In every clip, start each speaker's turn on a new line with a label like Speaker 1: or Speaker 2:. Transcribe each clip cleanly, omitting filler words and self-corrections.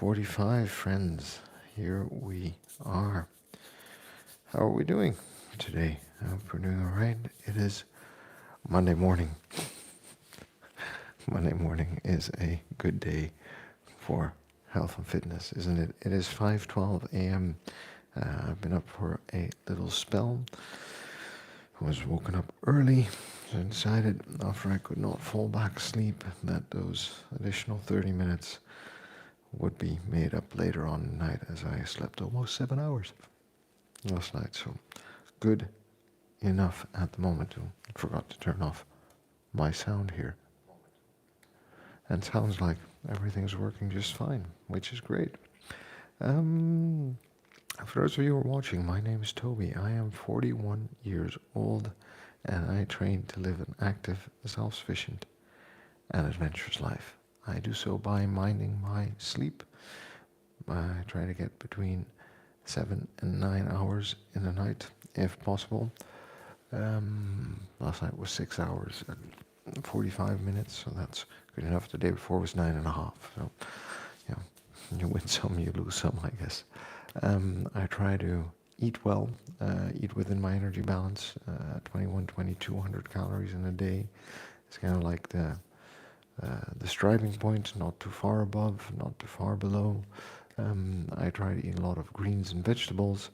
Speaker 1: 9:45, friends. Here we are. How are we doing today? I hope we're doing all right. It is Monday morning. Monday morning is a good day for health and fitness, isn't it? It is 5:12 a.m. I've been up for a little spell. I was woken up early, so I decided after I could not fall back asleep that those additional 30 minutes would be made up later on in the night, as I slept almost 7 hours last night. So good enough at the moment. I forgot to turn off my sound here. And sounds like everything's working just fine, which is great. Um, for those of you who are watching, my name is Toby. I am 41 years old, and I train to live an active, self-sufficient, and adventurous life. I do so by minding my sleep. I try to get between 7 and 9 hours in a night, if possible. Last night was 6 hours and 45 minutes, so that's good enough. The day before was 9.5. So, you know, you win some, you lose some, I guess. I try to eat well, eat within my energy balance, 2,200 calories in a day. It's kind of like the striving point, not too far above, not too far below. I try to eat a lot of greens and vegetables,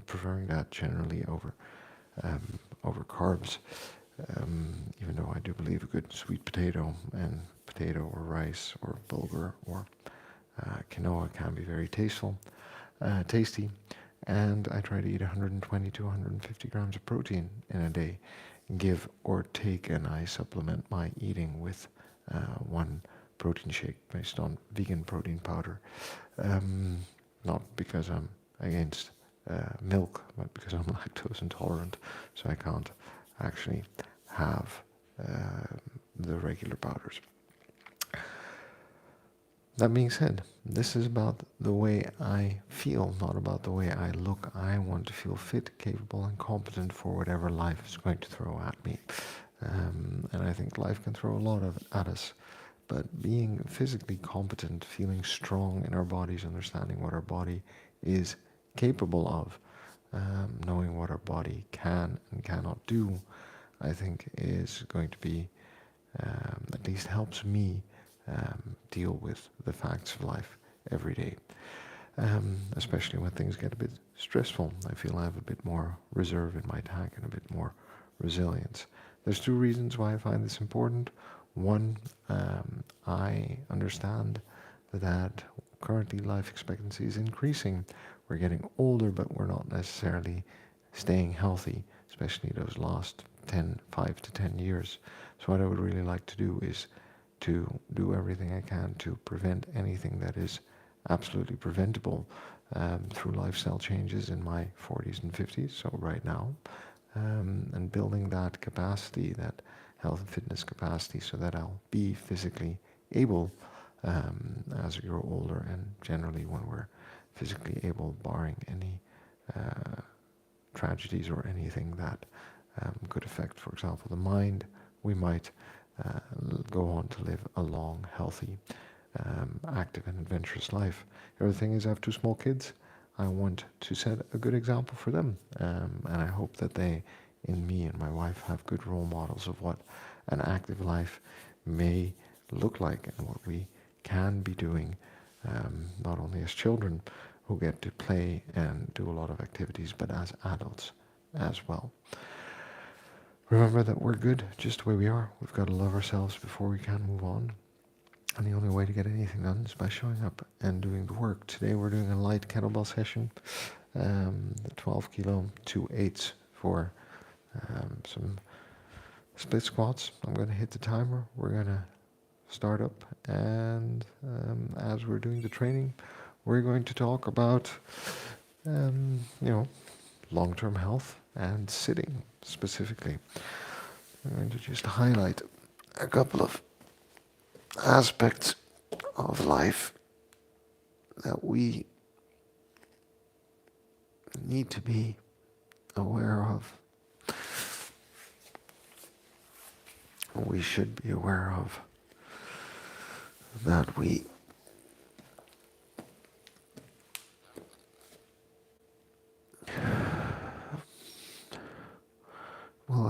Speaker 1: preferring that generally over carbs. Even though I do believe a good sweet potato and potato or rice or bulgur or quinoa can be very tasty. And I try to eat 120 to 150 grams of protein in a day, give or take, and I supplement my eating with one protein shake based on vegan protein powder. Not because I'm against milk, but because I'm lactose intolerant, so I can't actually have the regular powders. That being said, this is about the way I feel, not about the way I look. I want to feel fit, capable, and competent for whatever life is going to throw at me. And I think life can throw a lot at us. But being physically competent, feeling strong in our bodies, understanding what our body is capable of, knowing what our body can and cannot do, I think is going to be, at least helps me deal with the facts of life every day. Especially when things get a bit stressful. I feel I have a bit more reserve in my tank and a bit more resilience. There's two reasons why I find this important. One, I understand that currently life expectancy is increasing. We're getting older, but we're not necessarily staying healthy, especially those last 5 to 10 years. So what I would really like to do is to do everything I can to prevent anything that is absolutely preventable through lifestyle changes in my 40s and 50s, so right now, and building that capacity, that health and fitness capacity, so that I'll be physically able as we grow older, and generally when we're physically able, barring any tragedies or anything that could affect, for example, the mind, we might go on to live a long, healthy, active and adventurous life. The other thing is I have two small kids. I want to set a good example for them, and I hope that they, in me and my wife, have good role models of what an active life may look like and what we can be doing, not only as children who get to play and do a lot of activities, but as adults as well. Remember that we're good just the way we are. We've got to love ourselves before we can move on. And the only way to get anything done is by showing up and doing the work. Today we're doing a light kettlebell session, 12 kilo, 2 8s for some split squats. I'm going to hit the timer. We're going to start up, and as we're doing the training, we're going to talk about, long-term health and sitting specifically. I'm going to just highlight a couple of aspects of life that we need to be aware of. We should be aware of that we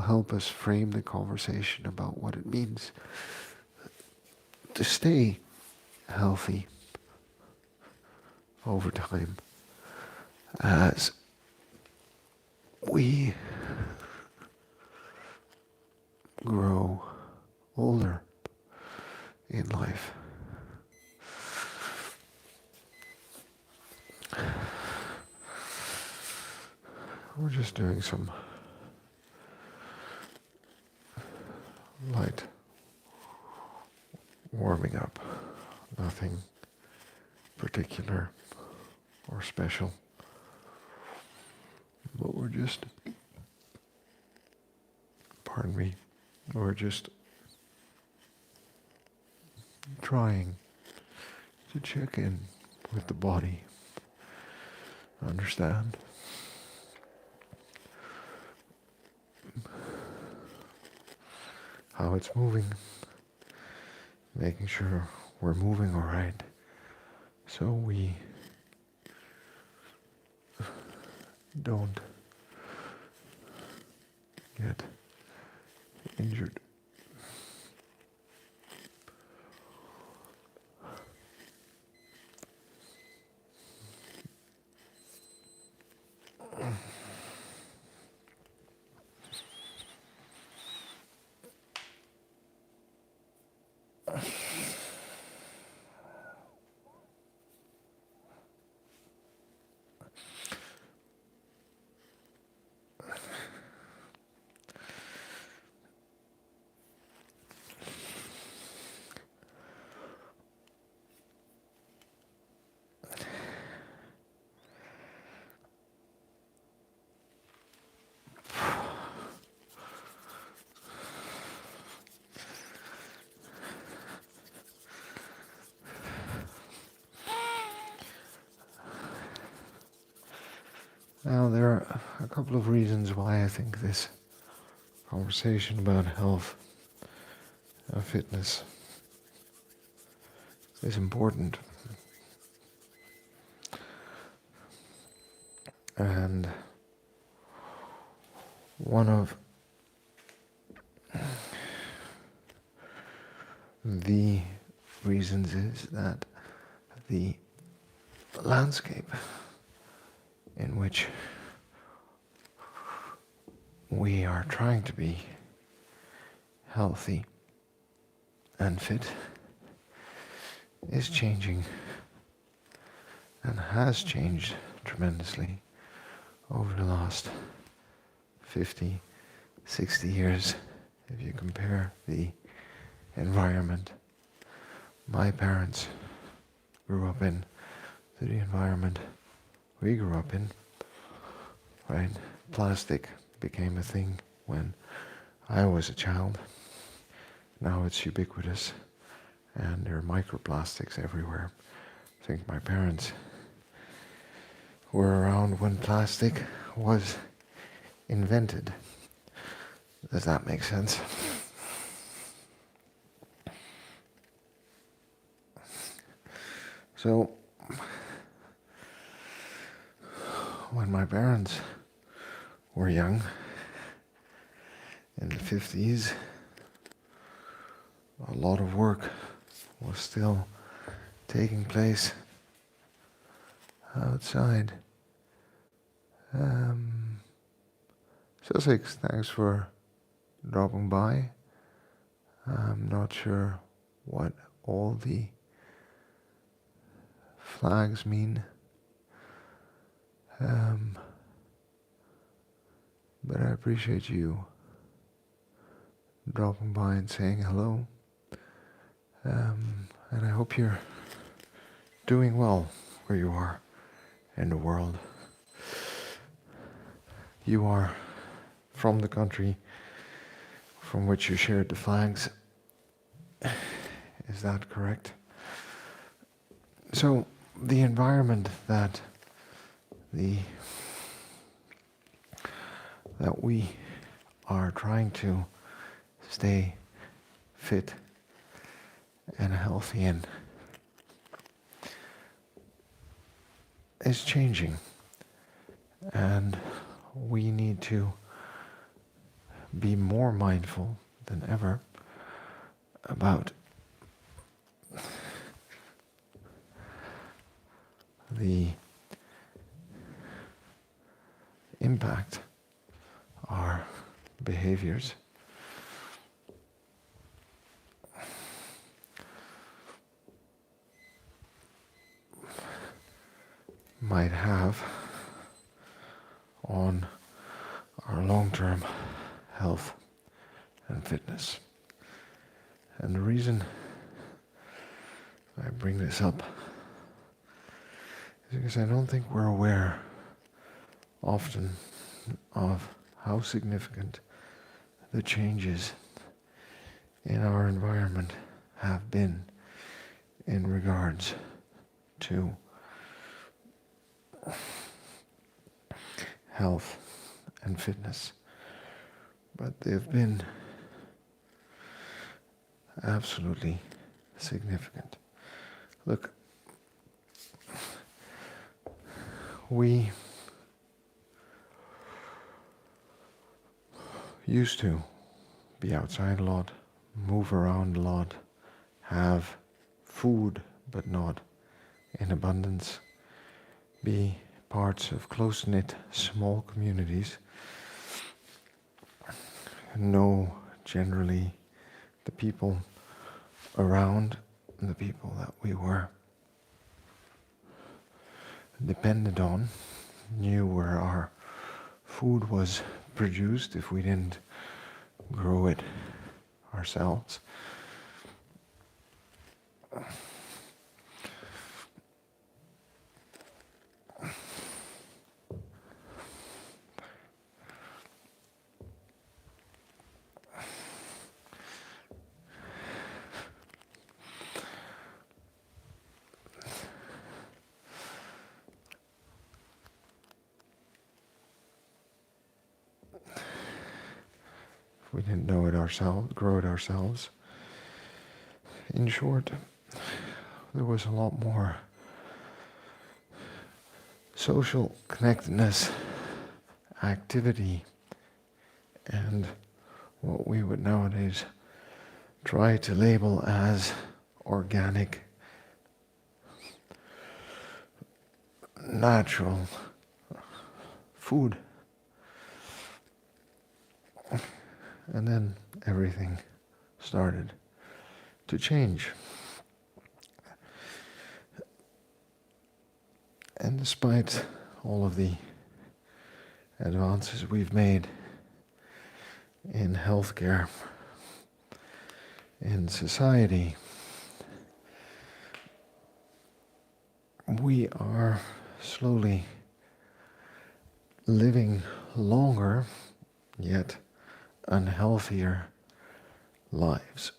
Speaker 1: help us frame the conversation about what it means to stay healthy over time as we grow older in life. We're just doing some light warming up, nothing particular or special, but we're just, pardon me, we're just trying to check in with the body, understand how it's moving, making sure we're moving all right, so we don't get injured. Now, there are a couple of reasons why I think this conversation about health and fitness is important. And one of the reasons is that the landscape in which we are trying to be healthy and fit is changing and has changed tremendously over the last 50, 60 years. If you compare the environment my parents grew up in to the environment we grew up in, right? Plastic became a thing when I was a child. Now it's ubiquitous, and there are microplastics everywhere. I think my parents were around when plastic was invented. Does that make sense? So, when my parents were young, in the 50s, a lot of work was still taking place outside. Sussex, thanks for dropping by. I'm not sure what all the flags mean. But I appreciate you dropping by and saying hello. And I hope you're doing well where you are in the world. You are from the country from which you shared the flags. Is that correct? So the environment that we are trying to stay fit and healthy in is changing, and we need to be more mindful than ever about the impact our behaviors might have on our long-term health and fitness. And the reason I bring this up is because I don't think we're aware often of how significant the changes in our environment have been in regards to health and fitness. But they've been absolutely significant. Look, we used to be outside a lot, move around a lot, have food but not in abundance, be parts of close-knit small communities, know generally the people around, the people that we were dependent on, knew where our food was produced if we didn't grow it ourselves. We didn't know it ourselves, grow it ourselves. In short, there was a lot more social connectedness, activity, and what we would nowadays try to label as organic, natural food. And then everything started to change. And despite all of the advances we've made in healthcare, in society, we are slowly living longer, yet unhealthier lives.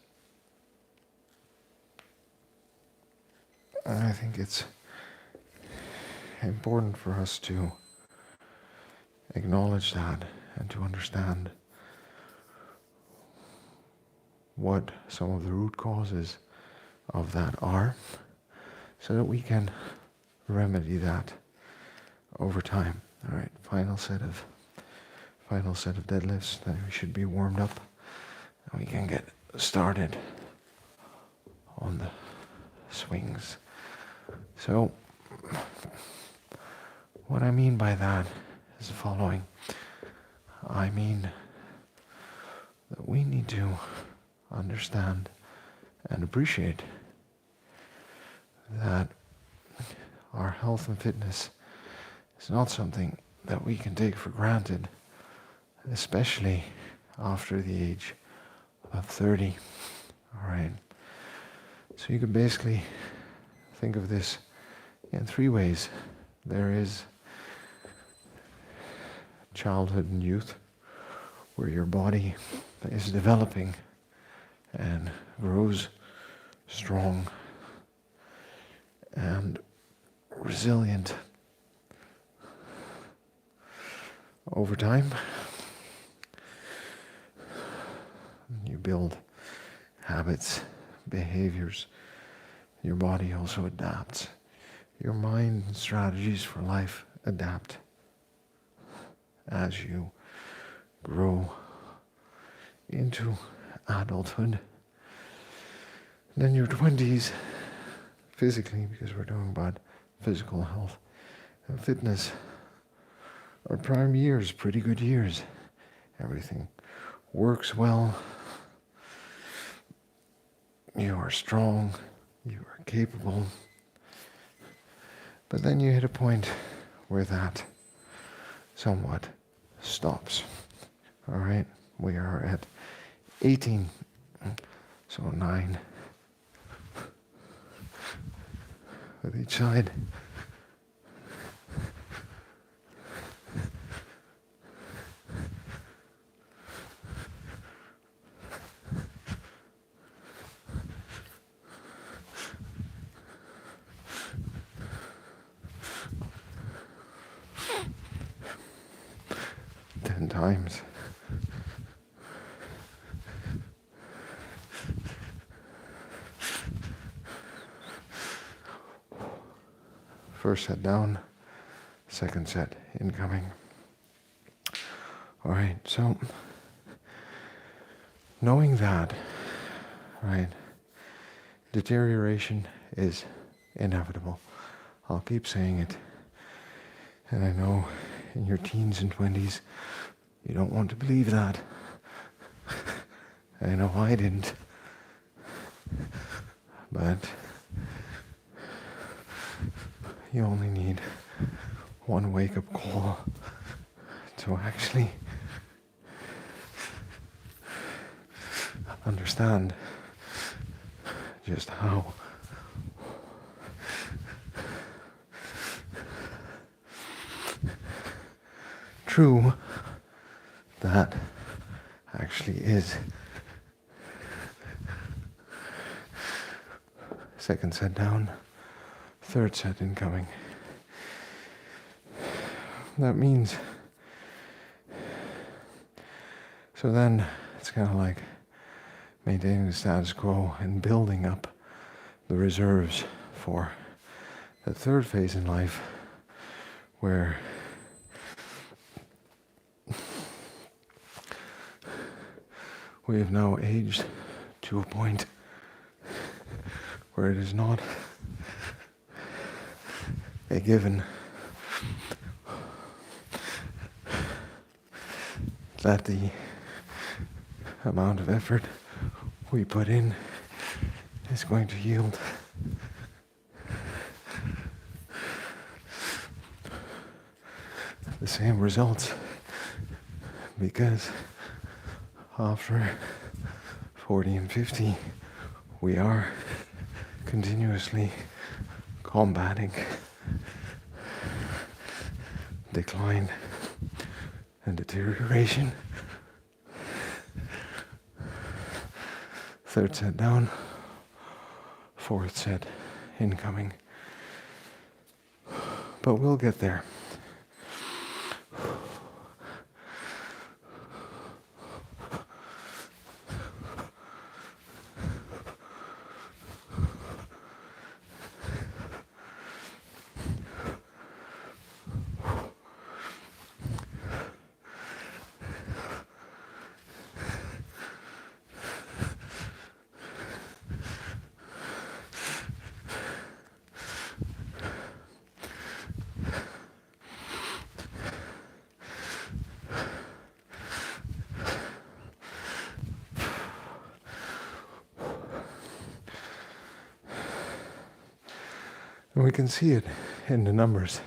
Speaker 1: And I think it's important for us to acknowledge that and to understand what some of the root causes of that are, so that we can remedy that over time. All right, final set of deadlifts. Then we should be warmed up and we can get started on the swings. So what I mean by that is the following. I mean that we need to understand and appreciate that our health and fitness is not something that we can take for granted, especially after the age of 30. All right. So you could basically think of this in three ways. There is childhood and youth, where your body is developing and grows strong and resilient over time. You build habits, behaviors. Your body also adapts. Your mind and strategies for life adapt as you grow into adulthood, then your 20s, physically, because we're talking about physical health and fitness, are prime years, pretty good years. Everything works well. You are strong. You are capable. But then you hit a point where that somewhat stops. All right? We are at 18, so 9 with each side. Times. First set down, second set incoming. All right, so knowing that, right, deterioration is inevitable. I'll keep saying it. And I know in your teens and 20s, you don't want to believe that. I know I didn't. But you only need one wake-up call to actually understand just how true that actually is. Second set down, third set incoming. That means, so then it's kind of like maintaining the status quo and building up the reserves for the third phase in life where we have now aged to a point where it is not a given that the amount of effort we put in is going to yield the same results, because after 40 and 50 we are continuously combating decline and deterioration. Third set down, fourth set incoming. But we'll get there. And we can see it in the numbers.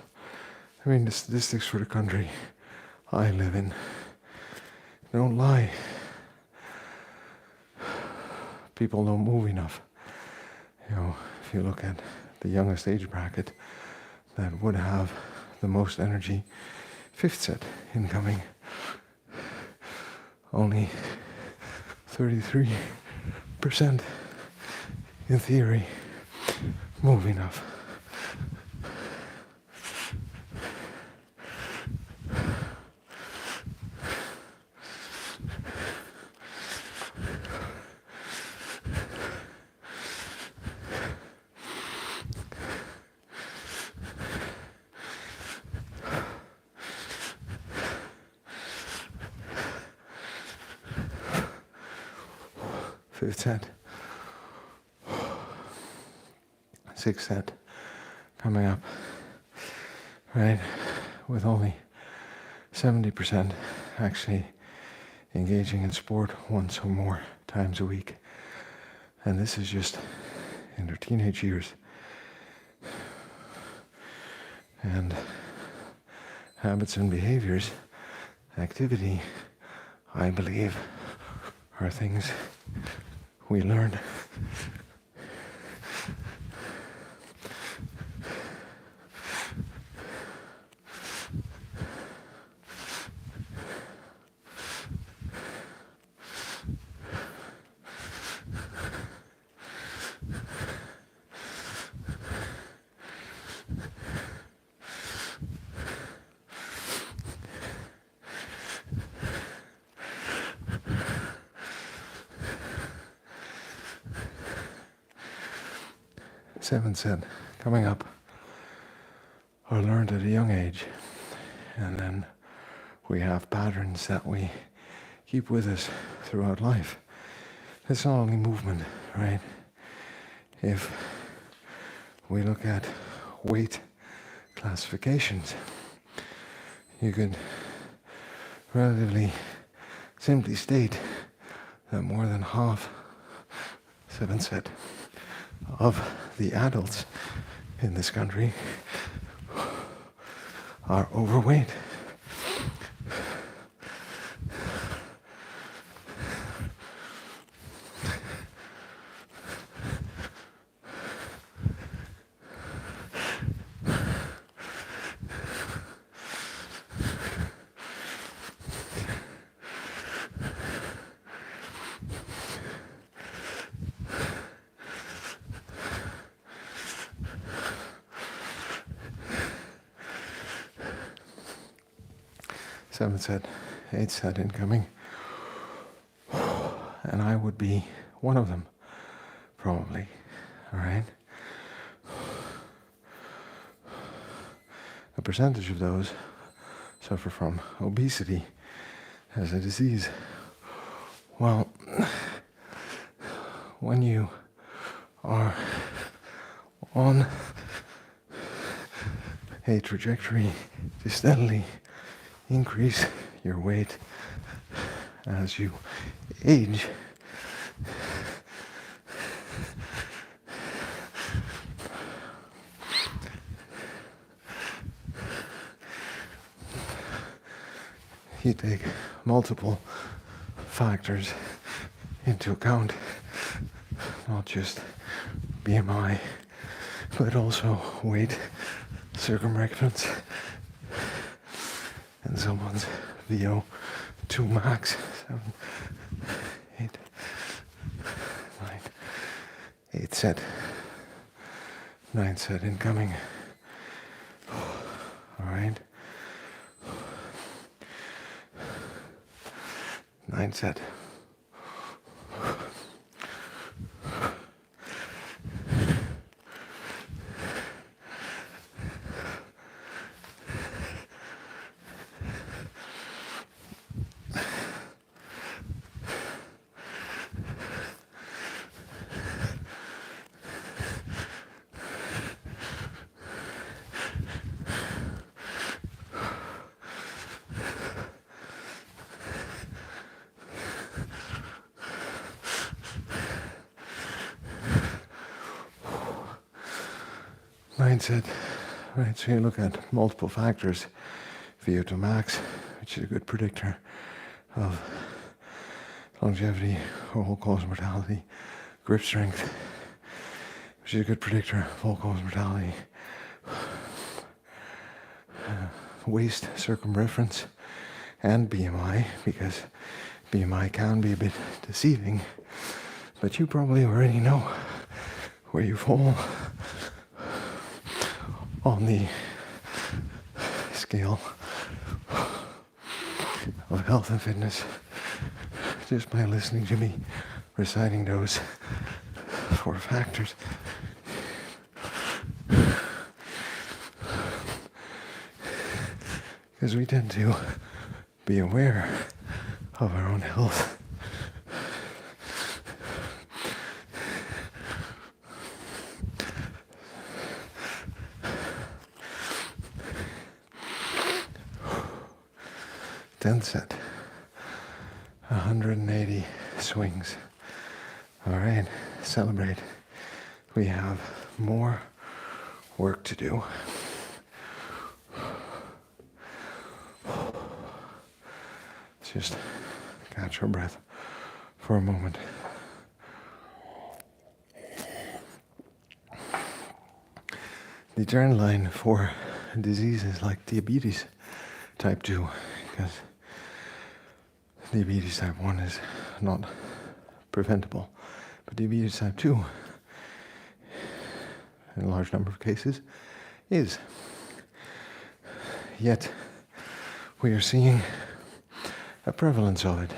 Speaker 1: I mean, the statistics for the country I live in don't lie. People don't move enough. You know, if you look at the youngest age bracket that would have the most energy, fifth set incoming, only 33% in theory move enough. 5th set, 6th set coming up, right? With only 70% actually engaging in sport once or more times a week. And this is just in their teenage years. And habits and behaviors, activity, I believe, are things we learn. Seventh set coming up are learned at a young age, and then we have patterns that we keep with us throughout life. It's not only movement, right? If we look at weight classifications, you could relatively simply state that more than half, 7th set, of the adults in this country are overweight. Seventh set, 8th set incoming, and I would be one of them, probably, all right? A percentage of those suffer from obesity as a disease. Well, when you are on a trajectory to steadily increase your weight as you age, you take multiple factors into account, not just BMI, but also weight, circumference, and someone's VO2 max. 7, 8, 9, 8th set, 9th set incoming. All right. 9th set. Mindset, right? So you look at multiple factors, VO2 max, which is a good predictor of longevity or all-cause mortality, grip strength, which is a good predictor of all-cause mortality, waist circumference, and BMI, because BMI can be a bit deceiving, but you probably already know where you fall on the scale of health and fitness just by listening to me reciting those 4 factors. Because we tend to be aware of our own health 10th set. 180 swings. All right, celebrate. We have more work to do. Just catch your breath for a moment. The trend line for diseases like diabetes type 2, because diabetes type 1 is not preventable, but diabetes type 2, in a large number of cases, is. Yet, we are seeing a prevalence of it,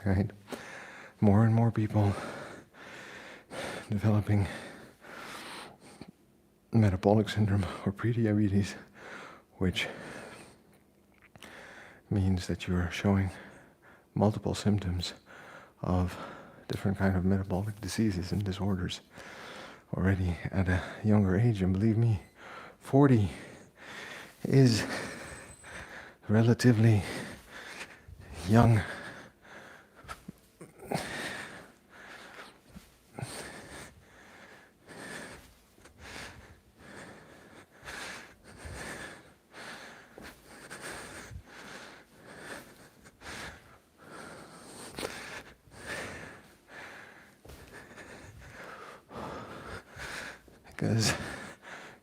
Speaker 1: right? More and more people developing metabolic syndrome or prediabetes, which means that you are showing multiple symptoms of different kind of metabolic diseases and disorders already at a younger age. And believe me, 40 is relatively young. Because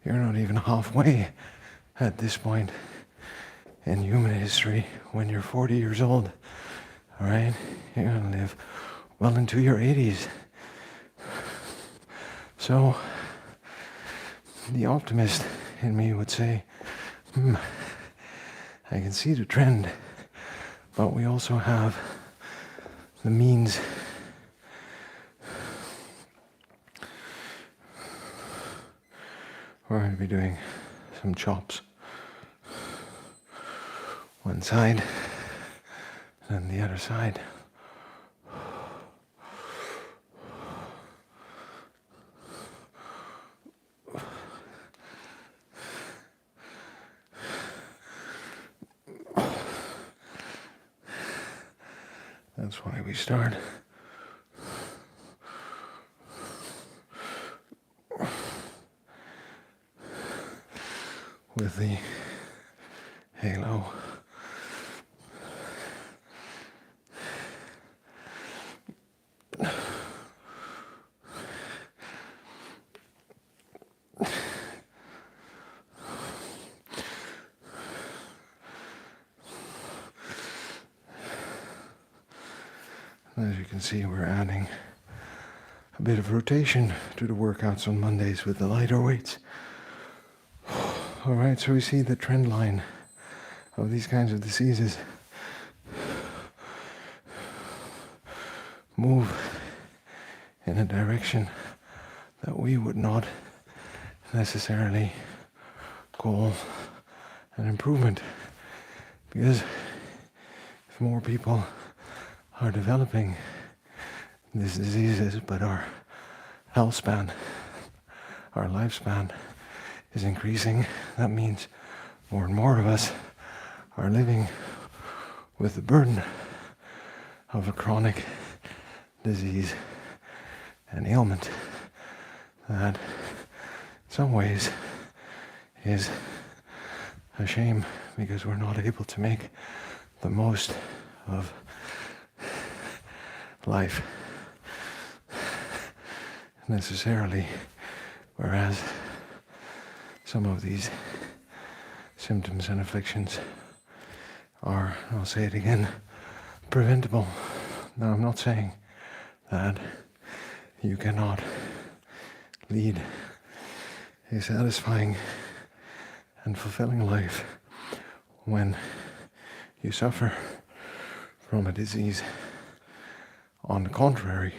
Speaker 1: you're not even halfway at this point in human history when you're 40 years old. All right? You're going to live well into your 80s. So, the optimist in me would say, I can see the trend, but we also have the means we're going to be doing some chops. One side, then the other side. That's why we start. With the halo. As you can see, we're adding a bit of rotation to the workouts on Mondays with the lighter weights. All right, so we see the trend line of these kinds of diseases move in a direction that we would not necessarily call an improvement. Because if more people are developing these diseases, but our health span, our lifespan is increasing, that means more and more of us are living with the burden of a chronic disease and ailment that in some ways is a shame, because we're not able to make the most of life necessarily, whereas some of these symptoms and afflictions are, I'll say it again, preventable. Now, I'm not saying that you cannot lead a satisfying and fulfilling life when you suffer from a disease. On the contrary,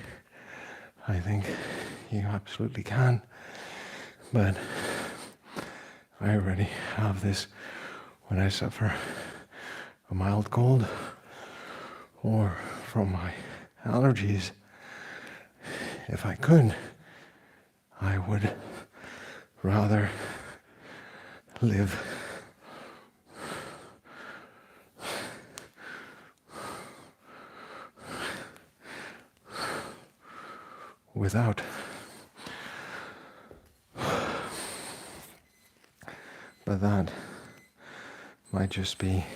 Speaker 1: I think you absolutely can. But I already have this when I suffer a mild cold or from my allergies. If I could, I would rather live without. But that might just be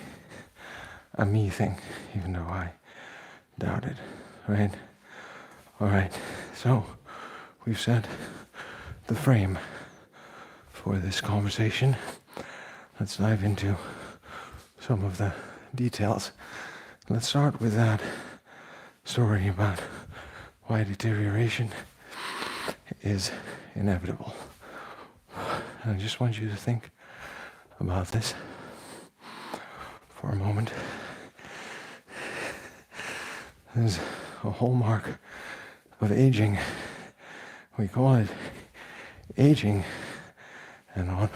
Speaker 1: a me thing, even though I doubt it, right? All right, so we've set the frame for this conversation. Let's dive into some of the details. Let's start with that story about why deterioration is inevitable. And I just want you to think about this for a moment. There's a hallmark of aging. We call it aging and not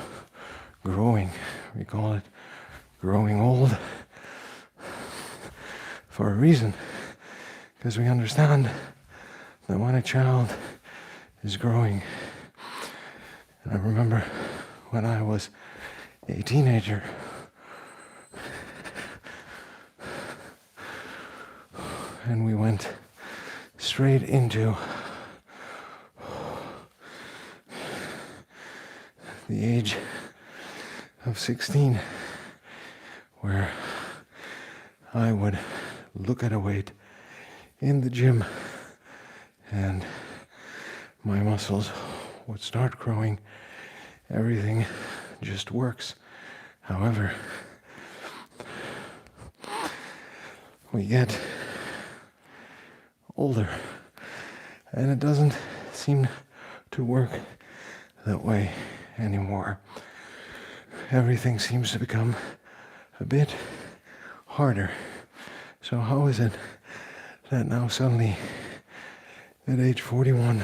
Speaker 1: growing. We call it growing old for a reason, because we understand that when a child is growing, and I remember when I was a teenager, and we went straight into the age of 16, where I would look at a weight in the gym and my muscles would start growing. Everything just works. However, we get older and it doesn't seem to work that way anymore. Everything seems to become a bit harder. So how is it that now suddenly at age 41,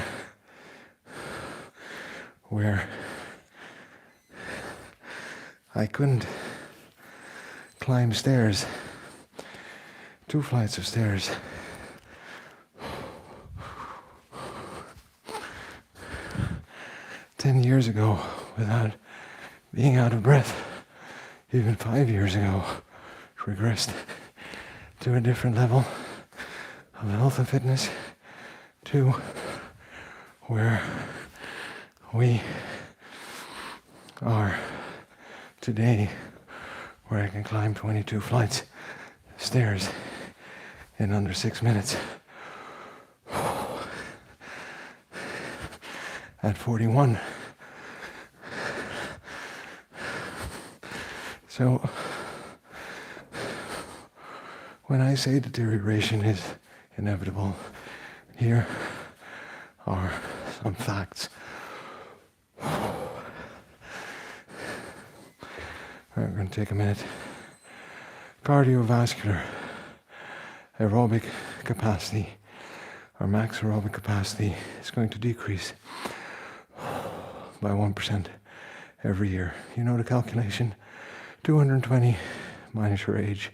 Speaker 1: where I couldn't climb stairs, 2 flights of stairs, $10 ago without being out of breath, even 5 years ago, regressed to a different level of health and fitness, to where we are today, where I can climb 22 flights of stairs in under 6 minutes. At 41. So, when I say deterioration is inevitable, here are some facts. We're going to take a minute. Cardiovascular aerobic capacity, or max aerobic capacity, is going to decrease by 1% every year. You know the calculation? 220 minus your age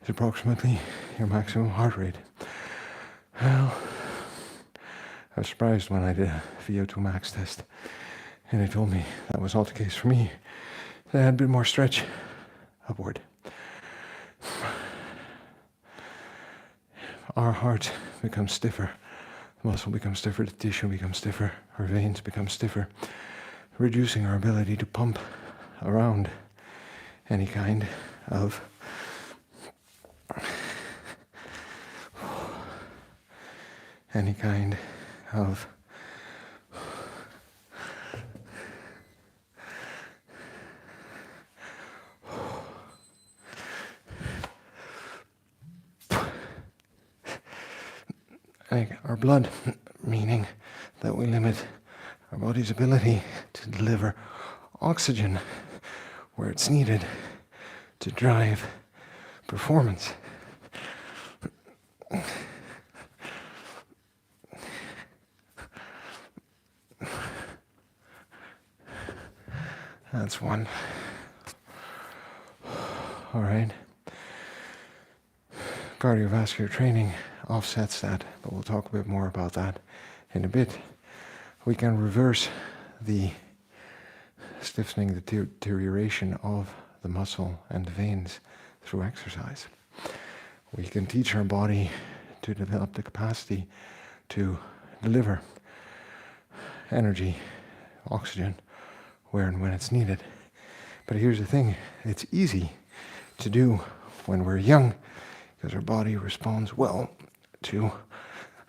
Speaker 1: is approximately your maximum heart rate. Well, I was surprised when I did a VO2 max test and they told me that was not the case for me. They had a bit more stretch upward. Our heart becomes stiffer, the muscle becomes stiffer, the tissue becomes stiffer, our veins become stiffer, reducing our ability to pump around any kind of like our blood, meaning that we limit our body's ability to deliver oxygen where it's needed to drive performance. That's one. All right. Cardiovascular training offsets that, but we'll talk a bit more about that in a bit. We can reverse the stiffening, the deterioration of the muscle and the veins through exercise. We can teach our body to develop the capacity to deliver energy, oxygen, where and when it's needed. But here's the thing, it's easy to do when we're young because our body responds well to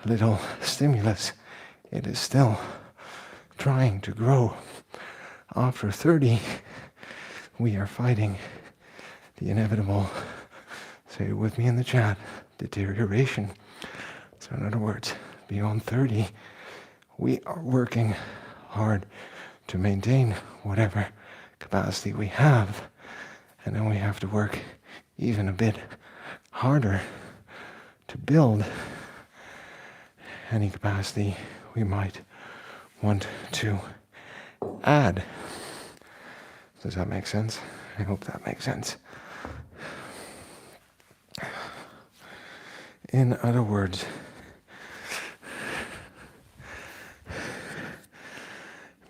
Speaker 1: a little stimulus. It is still trying to grow. After 30, we are fighting the inevitable, say it with me in the chat, deterioration. So in other words, beyond 30, we are working hard to maintain whatever capacity we have, and then we have to work even a bit harder to build any capacity we might want to add. Does that make sense? I hope that makes sense. In other words,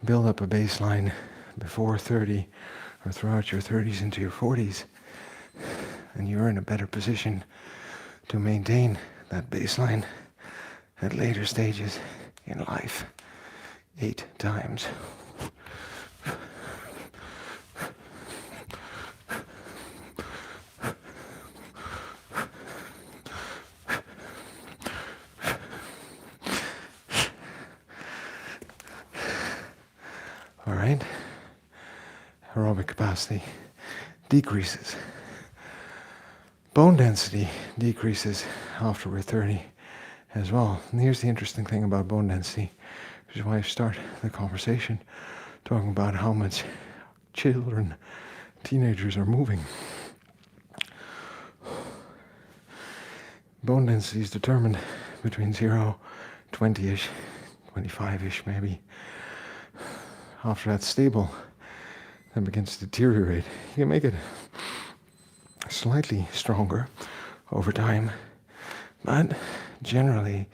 Speaker 1: build up a baseline before 30 or throughout your 30s into your 40s, and you're in a better position to maintain that baseline at later stages in life. 8 times. All right. Aerobic capacity decreases. Bone density decreases after we're 30 as well. And here's the interesting thing about bone density, which is why I start the conversation talking about how much children, teenagers are moving. Bone density is determined between 0, 20-ish, 25-ish maybe. After that's stable, then begins to deteriorate. You can make it slightly stronger over time, but generally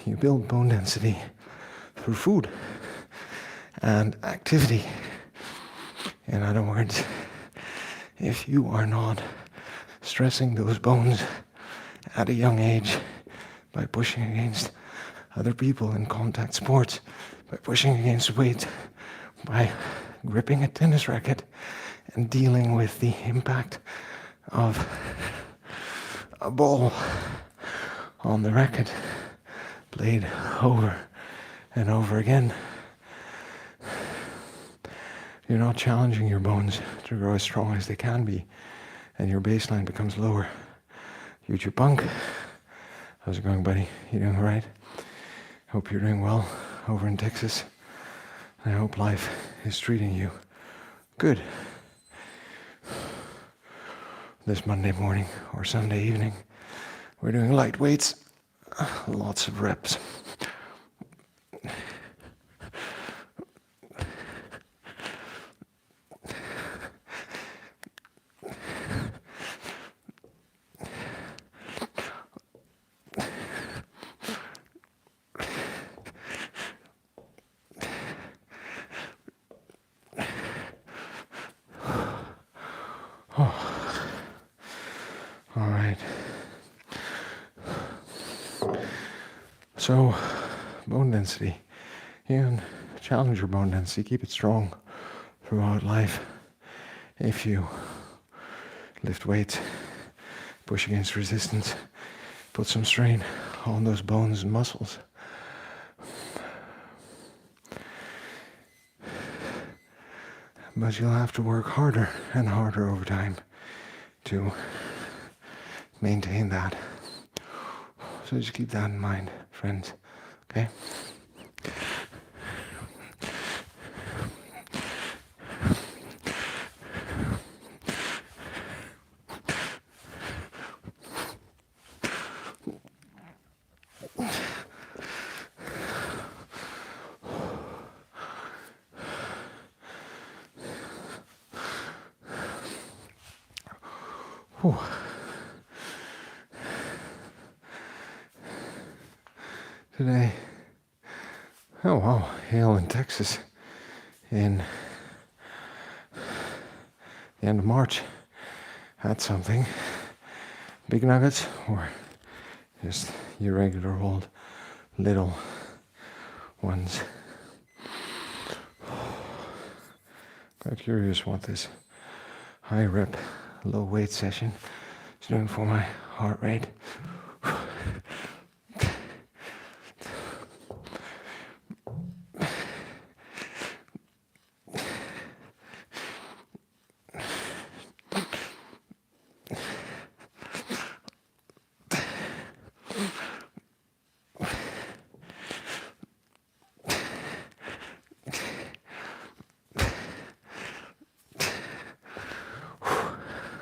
Speaker 1: you build bone density through food and activity. In other words, if you are not stressing those bones at a young age by pushing against other people in contact sports, by pushing against weight, by gripping a tennis racket and dealing with the impact of a ball on the racket, played over and over again, you're not challenging your bones to grow as strong as they can be, and your baseline becomes lower. Future punk, how's it going, buddy? You doing all right? Hope you're doing well over in Texas. I hope life is treating you good this Monday morning or Sunday evening. We're doing light weights, lots of reps. All right. So, bone density. You can challenge your bone density, keep it strong throughout life. If you lift weights, push against resistance, put some strain on those bones and muscles. But you'll have to work harder and harder over time to maintain that. So just keep that in mind, friends. Okay? Whew. Today, oh wow, hail in Texas in the end of March. That's something. Big nuggets or just your regular old little ones. Quite curious what this high rep, low weight session is doing for my heart rate.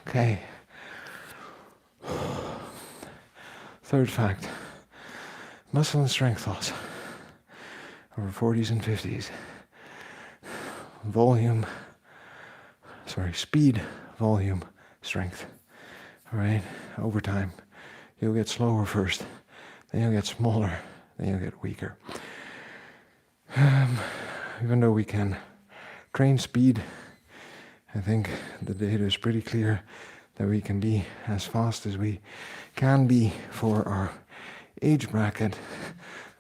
Speaker 1: Okay. Third fact. Muscle and strength loss over 40s and 50s. Speed, volume, strength. All right? Over time. You'll get slower first, then you'll get smaller, then you'll get weaker. Even though we can train speed, I think the data is pretty clear that we can be as fast as we can be for our age bracket,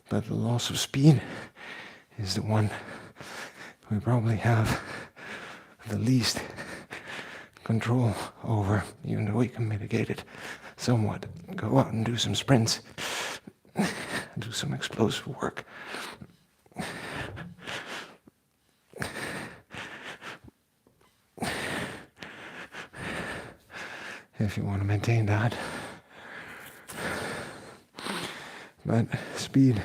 Speaker 1: but the loss of speed is the one we probably have the least control over, even though we can mitigate it somewhat. Go out and do some sprints, do some explosive work. If you want to maintain that. But speed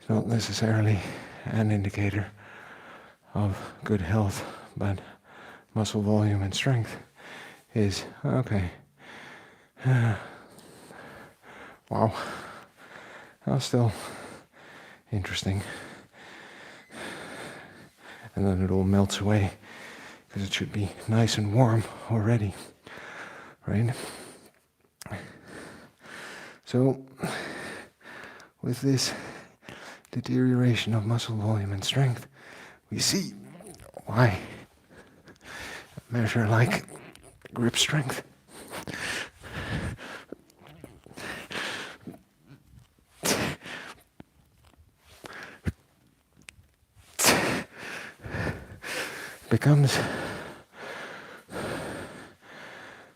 Speaker 1: is not necessarily an indicator of good health, but muscle volume and strength is. Okay. Wow. That's still interesting. And then it all melts away because it should be nice and warm already. Right? So, with this deterioration of muscle volume and strength, we see why a measure like grip strength becomes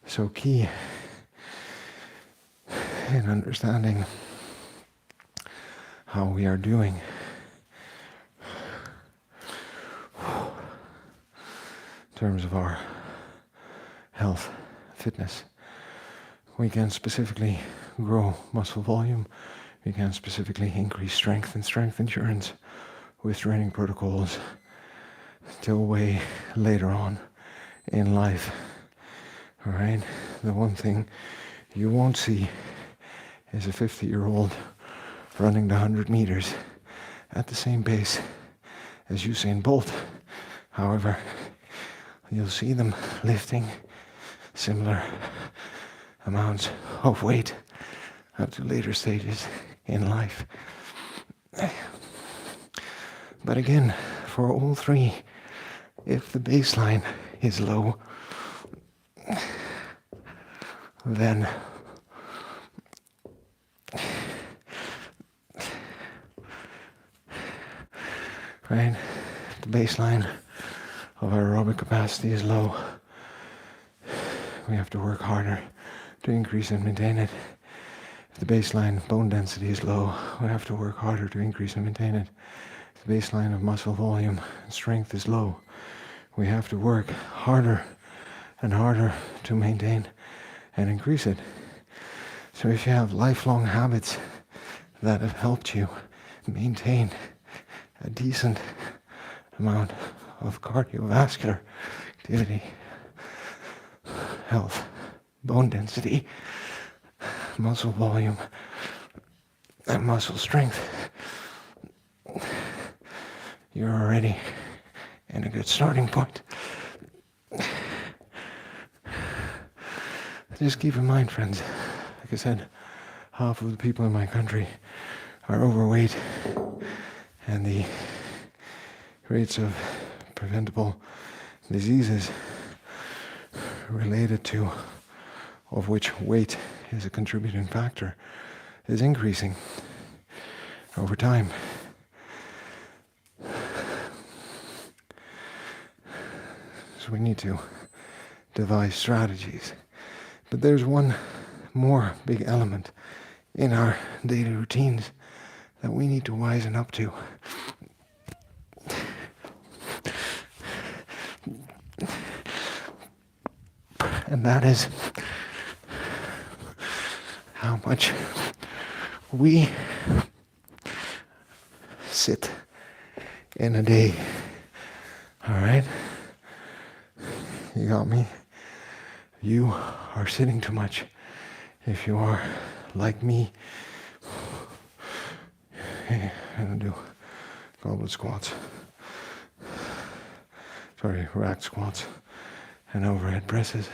Speaker 1: so key in understanding how we are doing. In terms of our health, fitness, we can specifically grow muscle volume, we can specifically increase strength and strength endurance with training protocols till way later on in life. All right, the one thing you won't see is a 50-year-old running the 100 meters at the same pace as Usain Bolt. However, you'll see them lifting similar amounts of weight up to later stages in life. But again, for all three, if the baseline is low, then right, the baseline of our aerobic capacity is low. We have to work harder to increase and maintain it. If the baseline bone density is low, we have to work harder to increase and maintain it. If the baseline of muscle volume and strength is low, we have to work harder and harder to maintain and increase it. So if you have lifelong habits that have helped you maintain a decent amount of cardiovascular activity, health, bone density, muscle volume, and muscle strength, you're already in a good starting point. Just keep in mind, friends, like I said, half of the people in my country are overweight, and the rates of preventable diseases related to, of which weight is a contributing factor, is increasing over time. because we need to devise strategies. But there's one more big element in our daily routines that we need to wisen up to. And that is how much we sit in a day. All right? You got me? You are sitting too much. If you are like me, I'm gonna do goblet squats. Sorry, rack squats and overhead presses.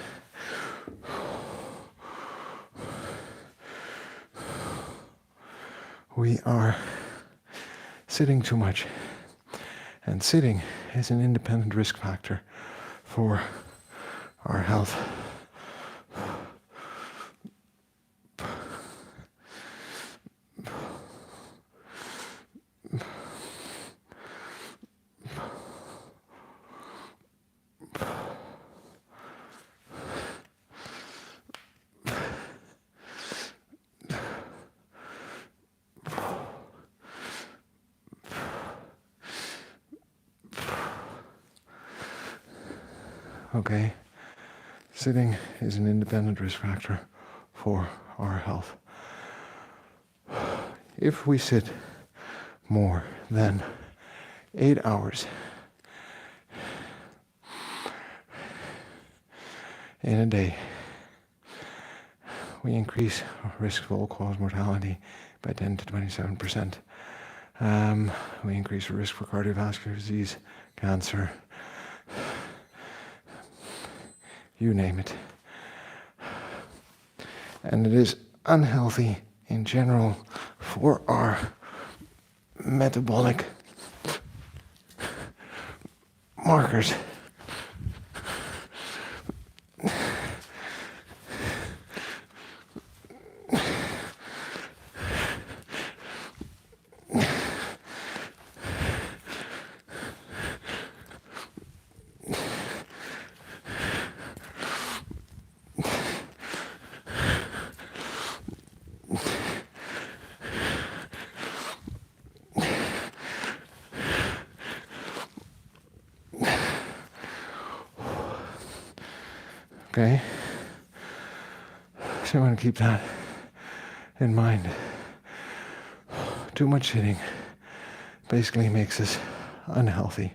Speaker 1: We are sitting too much. And sitting is an independent risk factor for our health. Okay? Sitting is an independent risk factor for our health. If we sit more than 8 hours in a day, we increase our risk of all-cause mortality by 10 to 27%. We increase the risk for cardiovascular disease, cancer, you name it. And it is unhealthy in general for our metabolic markers. Okay? So I want to keep that in mind. Too much sitting basically makes us unhealthy.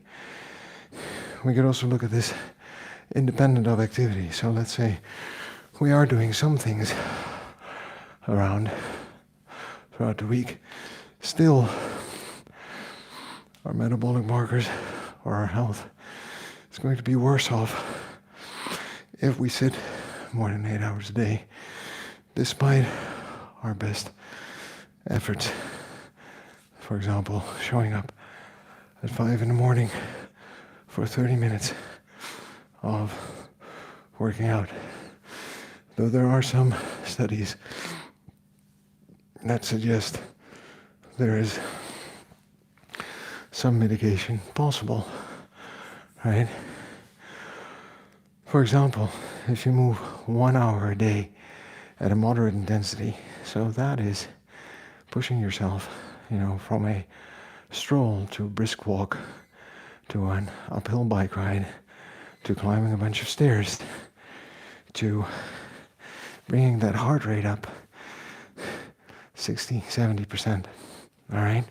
Speaker 1: We could also look at this independent of activity. So let's say we are doing some things around throughout the week. Still, our metabolic markers or our health is going to be worse off if we sit more than 8 hours a day, despite our best efforts. For example, showing up at 5 in the morning for 30 minutes of working out. Though there are some studies that suggest there is some mitigation possible, right? For example, if you move 1 hour a day at a moderate intensity, so that is pushing yourself, from a stroll to a brisk walk, to an uphill bike ride, to climbing a bunch of stairs, to bringing that heart rate up 60, 70%, all right?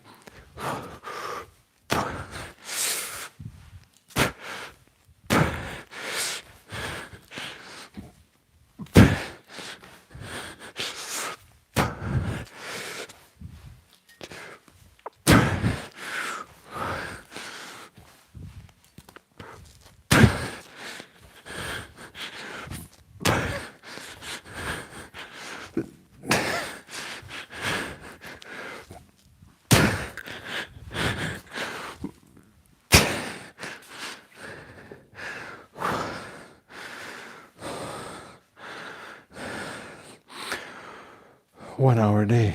Speaker 1: One hour a day.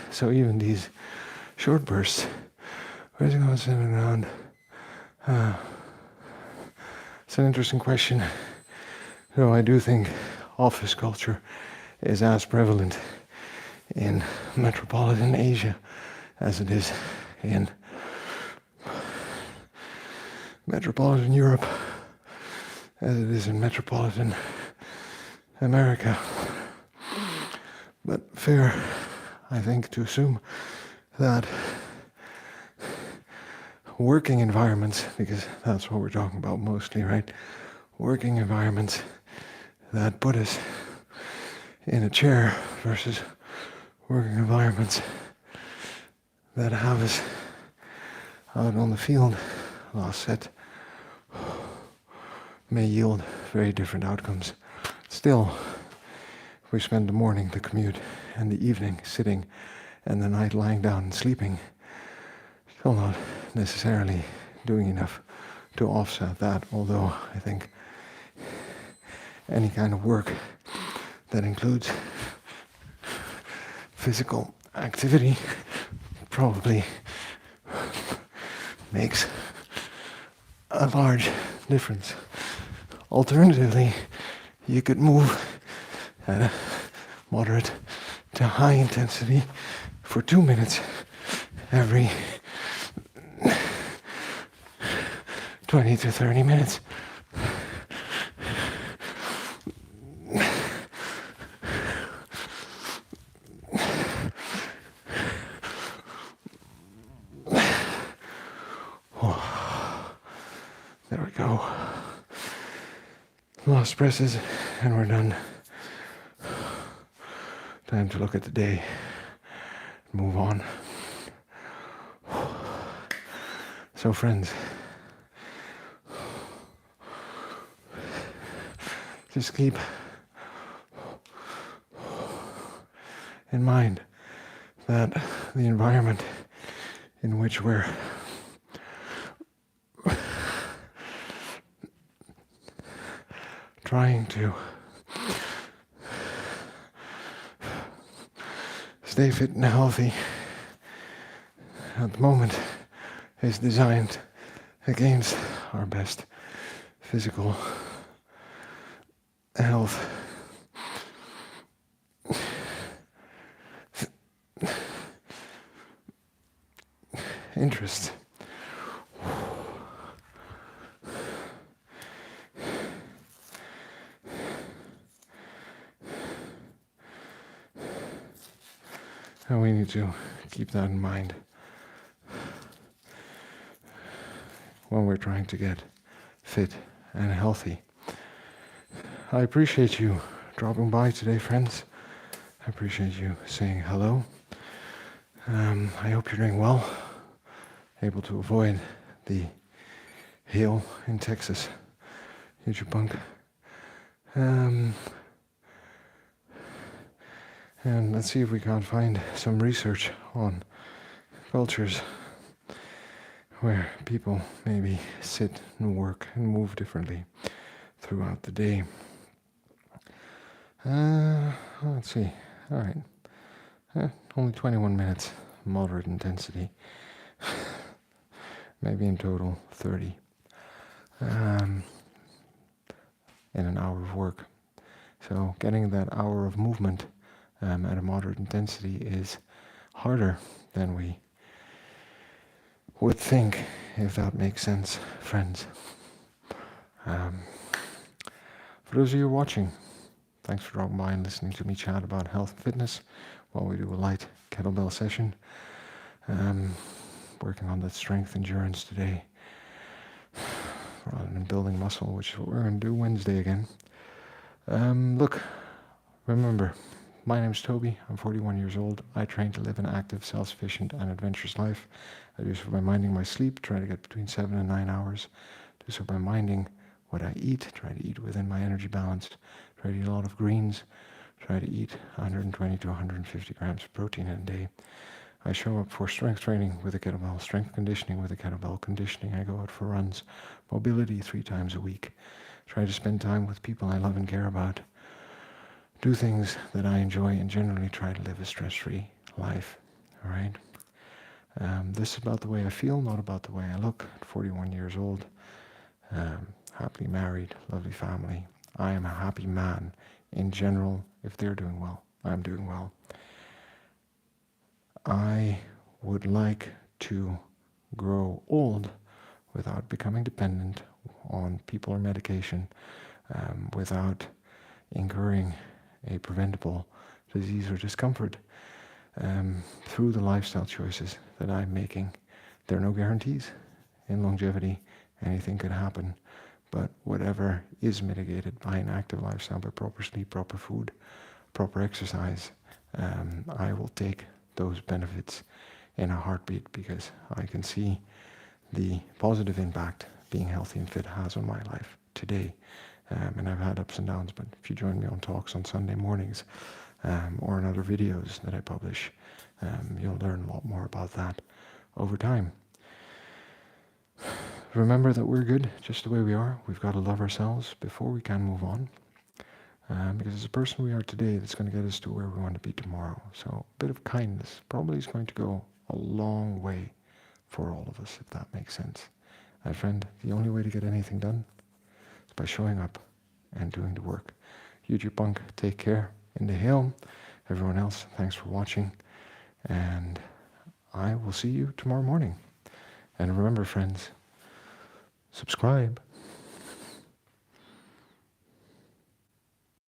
Speaker 1: So even these short bursts, where's it going, sitting around It's an interesting question. So I do think office culture is as prevalent in metropolitan Asia as it is in metropolitan Europe, as it is in metropolitan America. But fair, I think, to assume that working environments, because that's what we're talking about mostly, right? Working environments that put us in a chair versus working environments that have us out on the field, last set, may yield very different outcomes. Still, if we spend the morning, the commute, and the evening sitting, and the night lying down and sleeping, still not necessarily doing enough to offset that, although I think any kind of work that includes physical activity probably makes a large difference. Alternatively, you could move at a moderate to high intensity for 2 minutes every 20 to 30 minutes. There we go. Last presses, and we're done. Time to look at the day. Move on. So friends, just keep in mind that the environment in which we're trying to stay fit and healthy at the moment is designed against our best physical health. Interest. And we need to keep that in mind when we're trying to get fit and healthy. I appreciate you dropping by today, friends. I appreciate you saying hello. I hope you're doing well, able to avoid the hail in Texas. YouTube punk. And let's see if we can't find some research on cultures where people maybe sit and work and move differently throughout the day. Let's see. All right. Only 21 minutes, moderate intensity. Maybe in total 30 in an hour of work. So getting that hour of movement at a moderate intensity is harder than we would think, if that makes sense, friends. For those of you watching, thanks for dropping by and listening to me chat about health and fitness while we do a light kettlebell session. Working on that strength endurance today rather than building muscle, which is what we're going to do Wednesday again. Look, remember, my name's Toby. I'm 41 years old. I train to live an active, self-sufficient and adventurous life. I do so by minding my sleep, try to get between 7 and 9 hours. Do so by minding what I eat, try to eat within my energy balance, try to eat a lot of greens, try to eat 120 to 150 grams of protein in a day. I show up for strength training with a kettlebell, strength conditioning with a kettlebell, conditioning. I go out for runs, mobility 3 times a week. Try to spend time with people I love and care about. Do things that I enjoy and generally try to live a stress-free life. All right? This is about the way I feel, not about the way I look. At 41 years old, happily married, lovely family. I am a happy man in general. If they're doing well, I'm doing well. I would like to grow old without becoming dependent on people or medication, without incurring a preventable disease or discomfort, through the lifestyle choices that I'm making. There are no guarantees in longevity. Anything could happen, but whatever is mitigated by an active lifestyle, by proper sleep, proper food, proper exercise, I will take those benefits in a heartbeat, because I can see the positive impact being healthy and fit has on my life today. And I've had ups and downs, but if you join me on talks on Sunday mornings, or in other videos that I publish, you'll learn a lot more about that over time. Remember that we're good just the way we are. We've got to love ourselves before we can move on. Because it's the person we are today that's going to get us to where we want to be tomorrow. So a bit of kindness probably is going to go a long way for all of us, if that makes sense. My friend, the only way to get anything done is by showing up and doing the work. YouTube Punk, take care. In the hail. Everyone else, thanks for watching. And I will see you tomorrow morning. And remember, friends, subscribe.